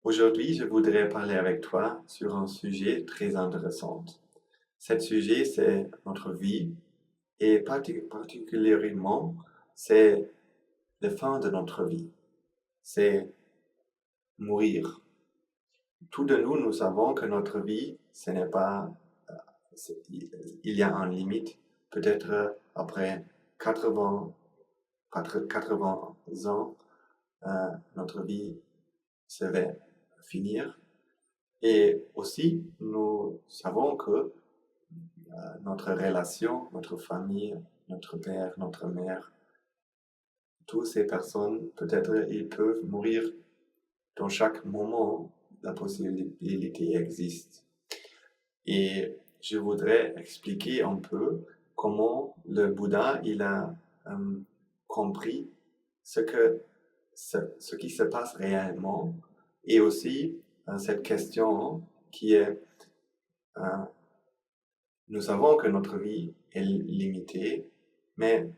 Aujourd'hui, je voudrais parler avec toi sur un sujet très intéressant. Ce sujet, c'est notre vie et particulièrement, c'est la fin de notre vie. C'est mourir. Tous de nous, nous savons que notre vie, ce n'est pas, il y a une limite. Peut-être après 80, 80 ans, notre vie se va finir. Et aussi, nous savons que notre relation, notre famille, notre père, notre mère, toutes ces personnes, peut-être ils peuvent mourir dans chaque moment, la possibilité existe. Et je voudrais expliquer un peu comment le Bouddha il a compris ce, que, ce qui se passe réellement et aussi cette question qui est euh, nous savons que notre vie est limitée, mais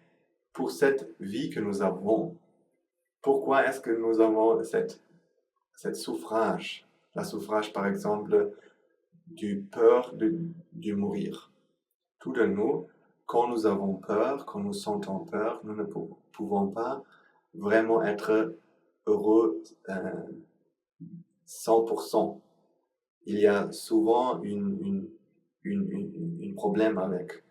pour cette vie que nous avons, pourquoi est-ce que nous avons cette souffrage? La souffrage, par exemple, du peur du mourir. Tout de nous, quand nous avons peur, quand nous sentons peur, nous ne pouvons pas vraiment être heureux 100%. Il y a souvent un problème avec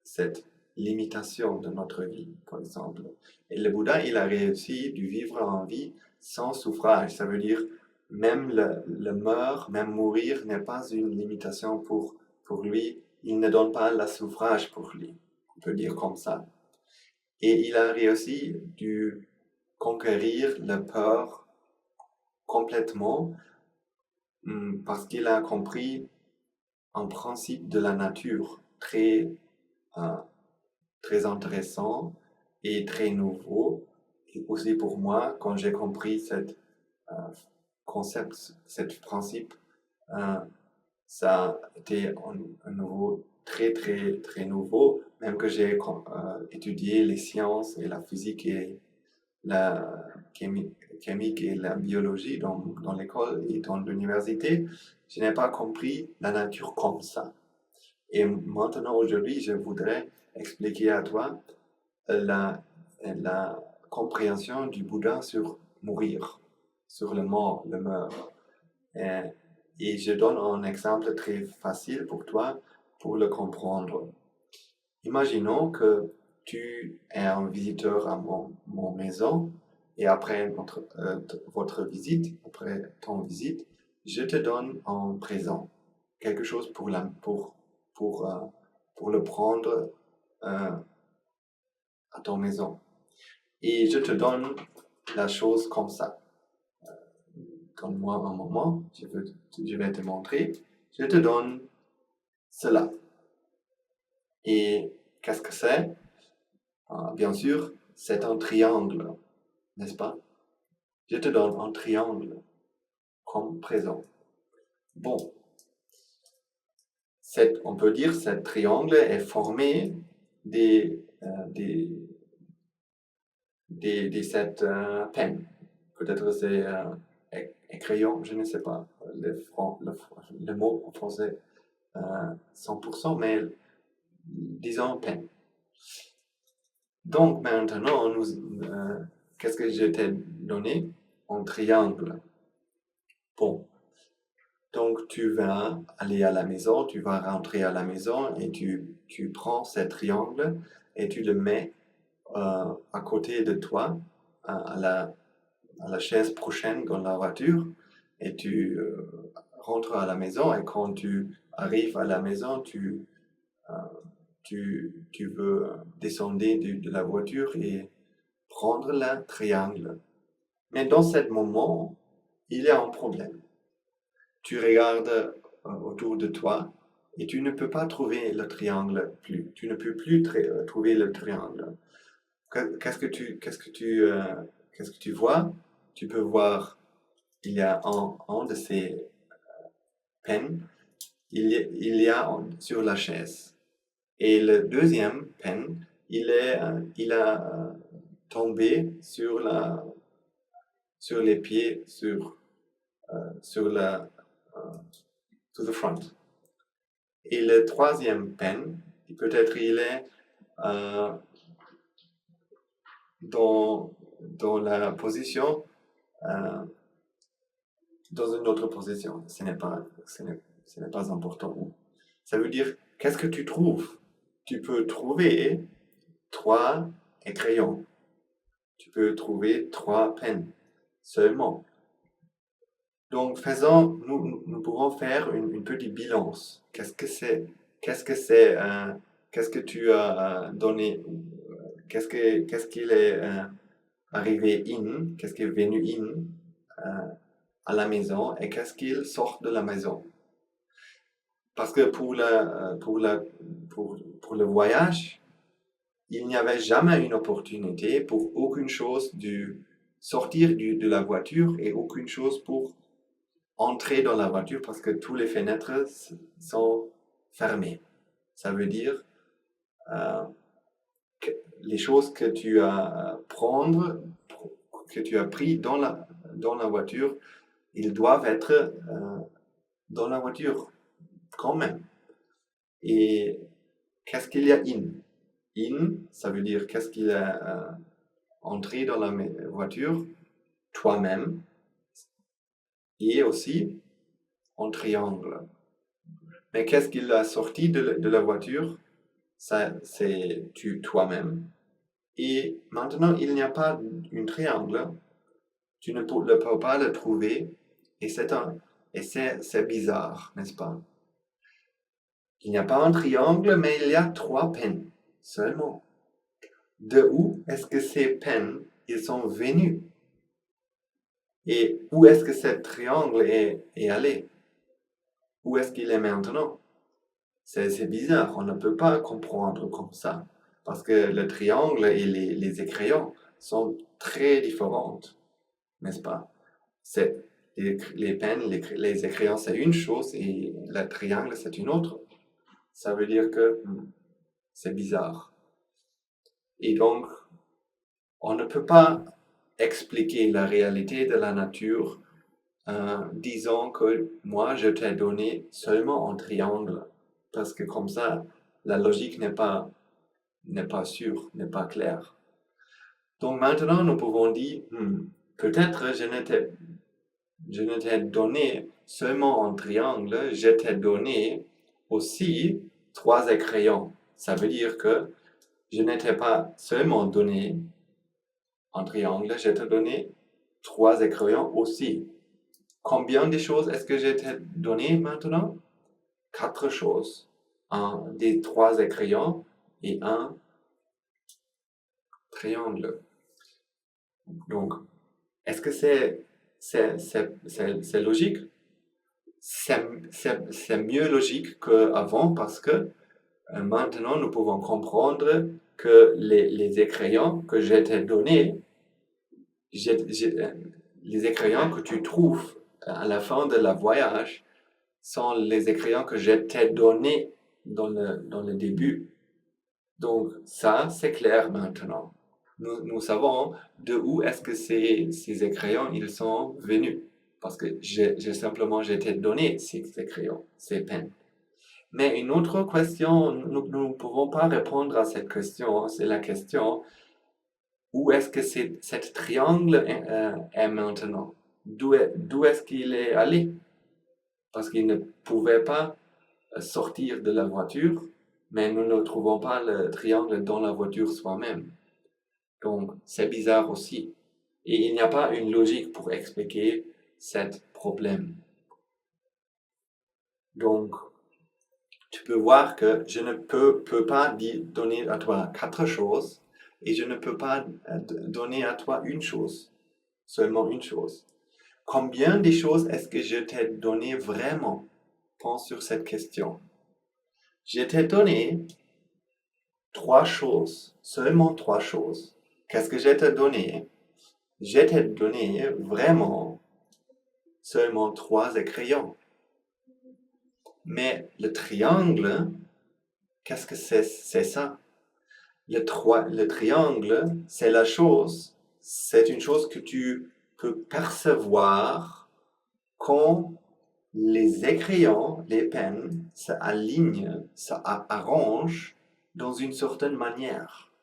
cette limitation de notre vie, par exemple. Et le Bouddha, il a réussi de vivre en vie sans souffrage. Ça veut dire, même le meurtre, même mourir n'est pas une limitation pour lui. Il ne donne pas la souffrage pour lui. On peut dire comme ça. Et il a réussi de conquérir la peur complètement parce qu'il a compris un principe de la nature euh, très intéressant et très nouveau. Et aussi pour moi, quand j'ai compris cet euh, concept, cet principe, euh, ça a été un nouveau, très nouveau, même que j'ai étudié les sciences et la physique et la chimique et la biologie dans l'école et dans l'université, je n'ai pas compris la nature comme ça. Et maintenant, aujourd'hui, je voudrais expliquer à toi la compréhension du Bouddha sur mourir, sur le mort, le meurtre. Et, et je donne un exemple très facile pour toi pour le comprendre. Imaginons que tu es un visiteur à mon maison et après votre visite, après ton visite, je te donne un présent, quelque chose pour, euh, pour le prendre euh, à ton maison. Et je te donne la chose comme ça. Donne-moi un moment, je vais te montrer. Je te donne cela. Et qu'est-ce que c'est? Bien sûr, c'est un triangle, n'est-ce pas? Je te donne un triangle comme présent. Bon, on peut dire que ce triangle est formé des, sept peines. Peut-être c'est crayon, je ne sais pas le mot en français 100%, mais disons peine. Donc maintenant, qu'est-ce que je t'ai donné? Un triangle. Bon, donc tu vas aller à la maison, tu vas rentrer à la maison et tu prends ce triangle et tu le mets à côté de toi, à la chaise prochaine dans la voiture, et tu rentres à la maison, et quand tu arrives à la maison, euh, tu veux descendre de la voiture et prendre le triangle. Mais dans ce moment, il y a un problème. Tu regardes autour de toi et tu ne peux pas trouver le triangle plus. Tu ne peux plus trouver le triangle. Qu'est-ce que tu vois? Tu peux voir, il y a un de ces peines, il y a sur la chaise. Et le deuxième peine, il a tombé sur les pieds, sur to the front. Et le troisième pen, peut-être il est dans la position, dans une autre position. Ce n'est pas important où. Ça veut dire, qu'est-ce que tu trouves? Tu peux trouver 3 crayons. Tu peux trouver 3 pens seulement. Donc, nous pouvons faire une petite bilance. Qu'est-ce que tu as donné? Qu'est-ce qu'il est arrivé qu'est-ce qui est venu à la maison et qu'est-ce qu'il sort de la maison? Parce que pour le voyage, il n'y avait jamais une opportunité pour aucune chose de sortir de la voiture et aucune chose pour entrer dans la voiture parce que toutes les fenêtres sont fermées. Ça veut dire que les choses que tu as pris dans la voiture, ils doivent être dans la voiture quand même. Et qu'est-ce qu'il y a in, ça veut dire qu'est-ce qu'il a entré dans la voiture toi-même et aussi en triangle. Mais qu'est-ce qu'il a sorti de la voiture? Ça, c'est toi-même. Et maintenant, il n'y a pas un triangle. Tu ne peux pas le trouver. Et c'est bizarre, n'est-ce pas? Il n'y a pas un triangle, mais il y a 3 pens seulement. De où est-ce que ces pens ils sont venus? Et où est-ce que ce triangle est allé? Où est-ce qu'il est maintenant? C'est bizarre, on ne peut pas comprendre comme ça. Parce que le triangle et les écrayons sont très différents, n'est-ce pas? Les pens, les écrayons, c'est une chose et le triangle, c'est une autre. Ça veut dire que c'est bizarre. Et donc, on ne peut pas expliquer la réalité de la nature disant que moi, je t'ai donné seulement un triangle. Parce que comme ça, la logique n'est pas sûre, n'est pas claire. Donc maintenant, nous pouvons dire, peut-être je ne t'ai donné seulement un triangle, je t'ai donné aussi 3 crayons. Ça veut dire que je ne t'ai pas seulement donné un triangle, je t'ai donné 3 crayons aussi. Combien de choses est-ce que je t'ai donné maintenant? 4 choses. Des 3 crayons et un triangle. Donc, est-ce que c'est logique? C'est mieux logique qu'avant parce que maintenant nous pouvons comprendre que les crayons que je t'ai donnés, les crayons que tu trouves à la fin de la voyage sont les crayons que je t'ai donnés dans le début. Donc ça, c'est clair maintenant. Nous savons de où est-ce que ces crayons ils sont venus. Parce que je t'ai donné ces crayons, ces pens. Mais une autre question, nous ne pouvons pas répondre à cette question. C'est la question, où est-ce que cet triangle est maintenant? D'où est-ce qu'il est allé? Parce qu'il ne pouvait pas sortir de la voiture, mais nous ne trouvons pas le triangle dans la voiture soi-même. Donc, c'est bizarre aussi. Et il n'y a pas une logique pour expliquer ce problème. Donc, tu peux voir que je ne peux pas donner à toi 4 choses et je ne peux pas donner à toi une chose, seulement une chose. Combien de choses est-ce que je t'ai donné vraiment? Pense sur cette question. Je t'ai donné 3 choses, seulement 3 choses. Qu'est-ce que je t'ai donné? Je t'ai donné vraiment seulement 3 crayons. Mais le triangle, qu'est-ce que c'est ça? Le triangle, c'est une chose que tu peux percevoir quand les écrayons, les pennes, s'alignent, s'arrangent dans une certaine manière.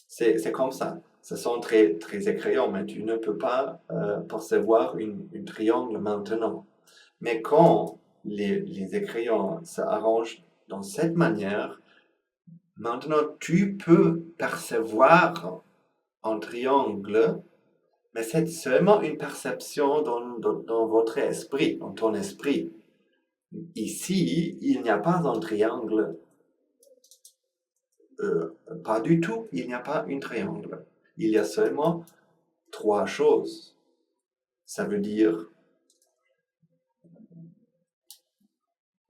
C'est comme ça. Ce sont très, très écrayons, mais tu ne peux pas percevoir une triangle maintenant. Mais quand les écrayons s'arrangent dans cette manière, maintenant tu peux percevoir un triangle, mais c'est seulement une perception dans votre esprit, dans ton esprit. Ici, il n'y a pas un triangle. Pas du tout, il n'y a pas un triangle. Il y a seulement trois choses. Ça veut dire,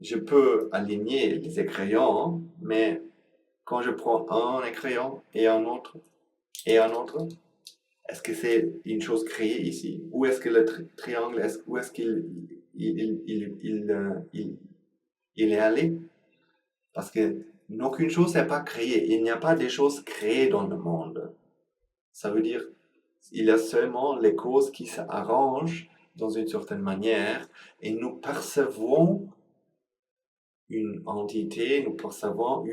je peux aligner les écrayons, mais quand je prends un écrayon et un autre, est-ce que c'est une chose créée ici? Où est-ce que le triangle, où est-ce qu'il il est allé? Parce que aucune chose n'est pas créée. Il n'y a pas des choses créées dans le monde. Ça veut dire il y a seulement les causes qui s'arrangent dans une certaine manière et nous percevons une entité, nous percevons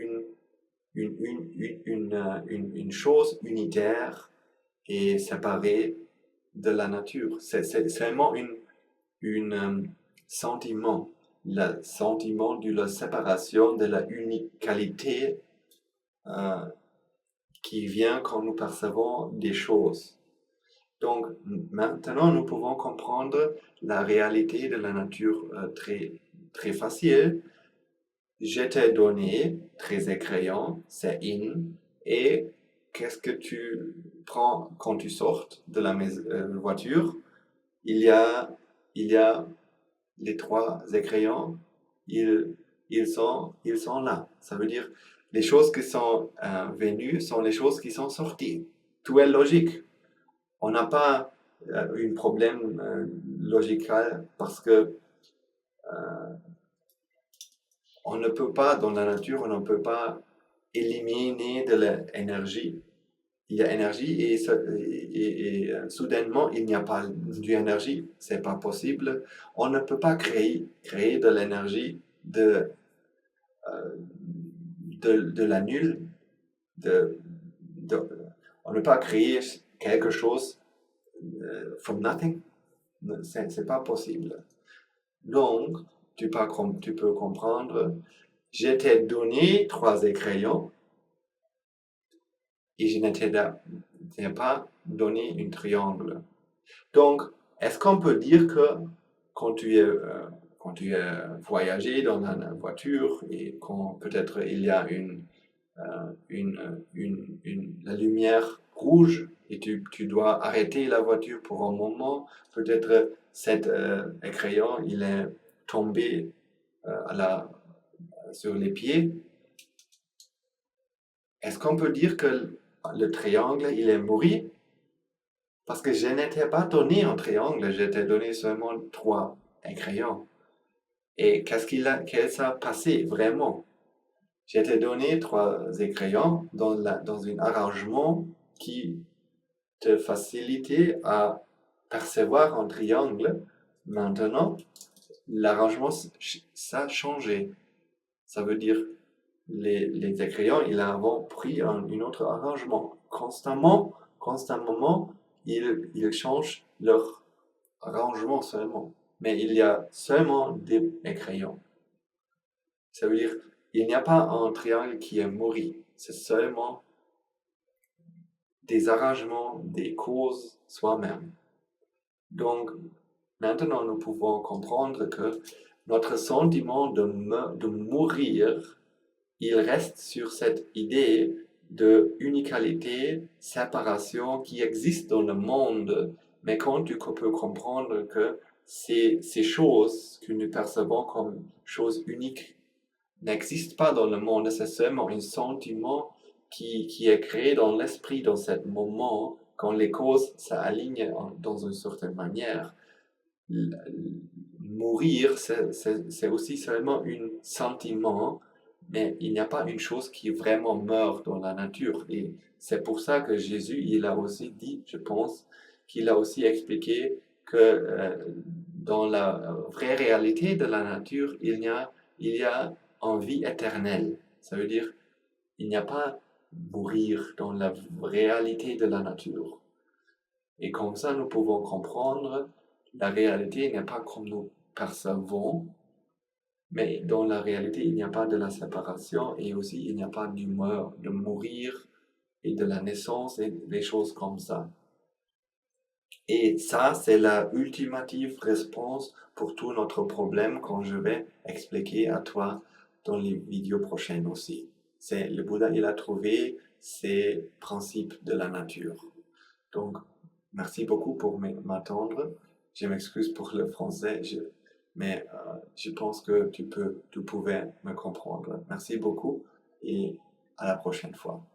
une chose unitaire et séparée de la nature. C'est seulement un sentiment, le sentiment de la séparation, de la unicalité qui vient quand nous percevons des choses. Donc maintenant, nous pouvons comprendre la réalité de la nature très, très facile. Je t'ai donné 13 crayons, c'est in, et qu'est-ce que tu prends quand tu sors de la voiture? Il y a les trois crayons, ils sont là. Ça veut dire les choses qui sont venues sont les choses qui sont sorties. Tout est logique. On n'a pas un problème logical parce que on ne peut pas, dans la nature, on ne peut pas éliminer de l'énergie. Il y a énergie et soudainement, il n'y a pas d'énergie. C'est pas possible. On ne peut pas créer de l'énergie de la nulle. On ne peut pas créer quelque chose from nothing. C'est pas possible. Donc, tu peux comprendre, je t'ai donné 3 crayons et je ne t'ai pas donné un triangle. Donc, est-ce qu'on peut dire que quand tu es voyagé dans la voiture et quand peut-être il y a la lumière rouge et tu dois arrêter la voiture pour un moment, peut-être cet crayon il est tombé sur les pieds. Est-ce qu'on peut dire que le triangle il est mort? Parce que je n'étais pas donné un triangle, je t'ai donné seulement 3 crayons. Et qu'est-ce s'est passé vraiment? Je t'ai donné 3 crayons dans un arrangement qui te facilitait à percevoir un triangle. Maintenant, l'arrangement, ça a changé. Ça veut dire les crayons, ils ont pris un autre arrangement. Constamment, ils changent leur arrangement seulement. Mais il y a seulement des crayons. Ça veut dire il n'y a pas un triangle qui est mort. C'est seulement des arrangements, des causes soi-même. Donc, maintenant, nous pouvons comprendre que notre sentiment de mourir, il reste sur cette idée de unicalité, séparation qui existe dans le monde. Mais quand tu peux comprendre que ces choses que nous percevons comme choses uniques n'existent pas dans le monde, c'est seulement un sentiment qui est créé dans l'esprit dans ce moment, quand les causes s'alignent dans une certaine manière. Mourir, c'est aussi seulement un sentiment, mais il n'y a pas une chose qui vraiment meurt dans la nature. Et c'est pour ça que Jésus, il a aussi dit, je pense, qu'il a aussi expliqué que dans la vraie réalité de la nature, il y a une vie éternelle. Ça veut dire il n'y a pas mourir dans la réalité de la nature. Et comme ça, nous pouvons comprendre la réalité n'est pas comme nous percevons, mais dans la réalité, il n'y a pas de la séparation et aussi il n'y a pas d'humeur, de mourir et de la naissance et des choses comme ça. Et ça, c'est la ultimative réponse pour tout notre problème quand je vais expliquer à toi dans les vidéos prochaines aussi. C'est le Bouddha, il a trouvé ces principes de la nature. Donc, merci beaucoup pour m'attendre. Je m'excuse pour le français, mais je pense que tu pouvais me comprendre. Merci beaucoup et à la prochaine fois.